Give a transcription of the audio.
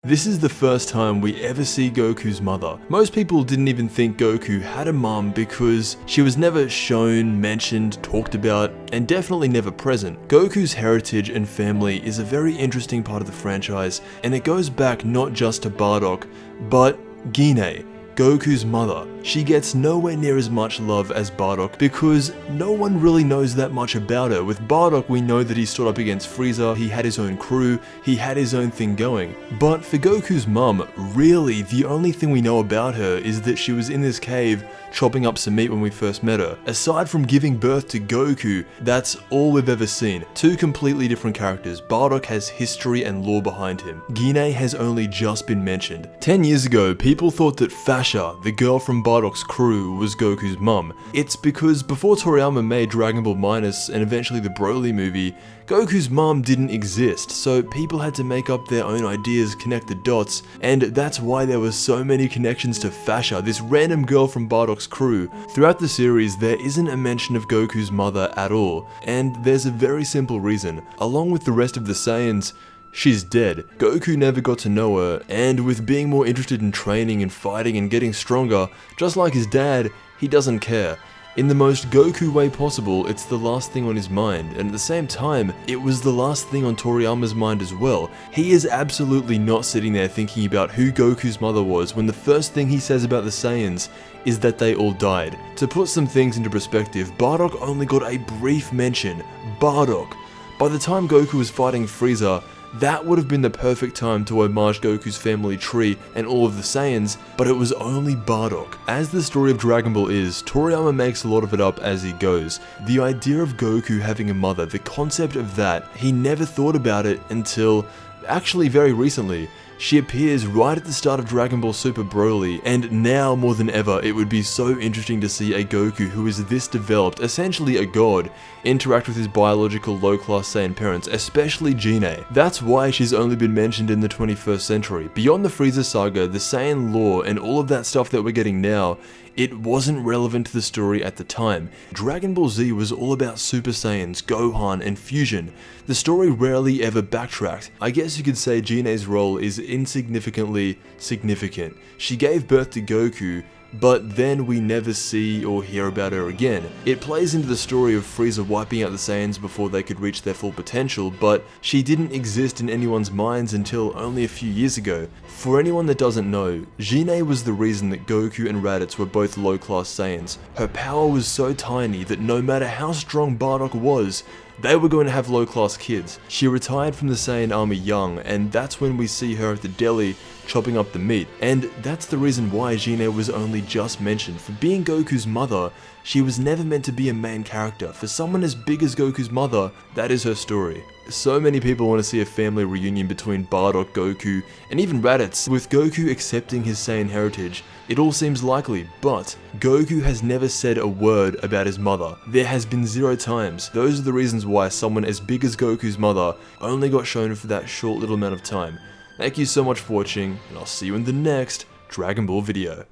This is the first time we ever see Goku's mother. Most people didn't even think Goku had a mum because she was never shown, mentioned, talked about, and definitely never present. Goku's heritage and family is a very interesting part of the franchise, and it goes back not just to Bardock, but Gine, Goku's mother. She gets nowhere near as much love as Bardock because no one really knows that much about her. With Bardock, we know that he stood up against Frieza, he had his own crew, he had his own thing going. But for Goku's mum, really the only thing we know about her is that she was in this cave chopping up some meat when we first met her. Aside from giving birth to Goku, that's all we've ever seen. Two completely different characters. Bardock has history and lore behind him. Gine has only just been mentioned. 10 years ago, people thought that Fasha, the girl from Bardock's crew, was Goku's mum. It's because before Toriyama made Dragon Ball Minus and eventually the Broly movie, Goku's mum didn't exist, so people had to make up their own ideas, connect the dots, and that's why there were so many connections to Fasha, this random girl from Bardock's crew. Throughout the series, there isn't a mention of Goku's mother at all, and there's a very simple reason. Along with the rest of the Saiyans, she's dead. Goku never got to know her, and with being more interested in training and fighting and getting stronger, just like his dad, he doesn't care. In the most Goku way possible, it's the last thing on his mind, and at the same time, it was the last thing on Toriyama's mind as well. He is absolutely not sitting there thinking about who Goku's mother was when the first thing he says about the Saiyans is that they all died. To put some things into perspective, Bardock only got a brief mention. Bardock. By the time Goku was fighting Frieza, that would have been the perfect time to homage Goku's family tree and all of the Saiyans, but it was only Bardock. As the story of Dragon Ball is, Toriyama makes a lot of it up as he goes. The idea of Goku having a mother, the concept of that, he never thought about it until actually very recently. She appears right at the start of Dragon Ball Super Broly, and now more than ever it would be so interesting to see a Goku who is this developed, essentially a god, interact with his biological low-class Saiyan parents, especially Gine. That's why she's only been mentioned in the 21st century. Beyond the Frieza saga, the Saiyan lore, and all of that stuff that we're getting now, it wasn't relevant to the story at the time. Dragon Ball Z was all about Super Saiyans, Gohan, and fusion. The story rarely ever backtracked. I guess you could say Gine's role is insignificantly significant. She gave birth to Goku, but then we never see or hear about her again. It plays into the story of Frieza wiping out the Saiyans before they could reach their full potential, but she didn't exist in anyone's minds until only a few years ago. For anyone that doesn't know, Gine was the reason that Goku and Raditz were both low-class Saiyans. Her power was so tiny that no matter how strong Bardock was, they were going to have low-class kids. She retired from the Saiyan army young, and that's when we see her at the deli chopping up the meat. And that's the reason why Gine was only just mentioned. For being Goku's mother, she was never meant to be a main character. For someone as big as Goku's mother, that is her story. So many people want to see a family reunion between Bardock, Goku, and even Raditz. With Goku accepting his Saiyan heritage, it all seems likely, but Goku has never said a word about his mother. There has been 0 times. Those are the reasons why someone as big as Goku's mother only got shown for that short little amount of time. Thank you so much for watching, and I'll see you in the next Dragon Ball video.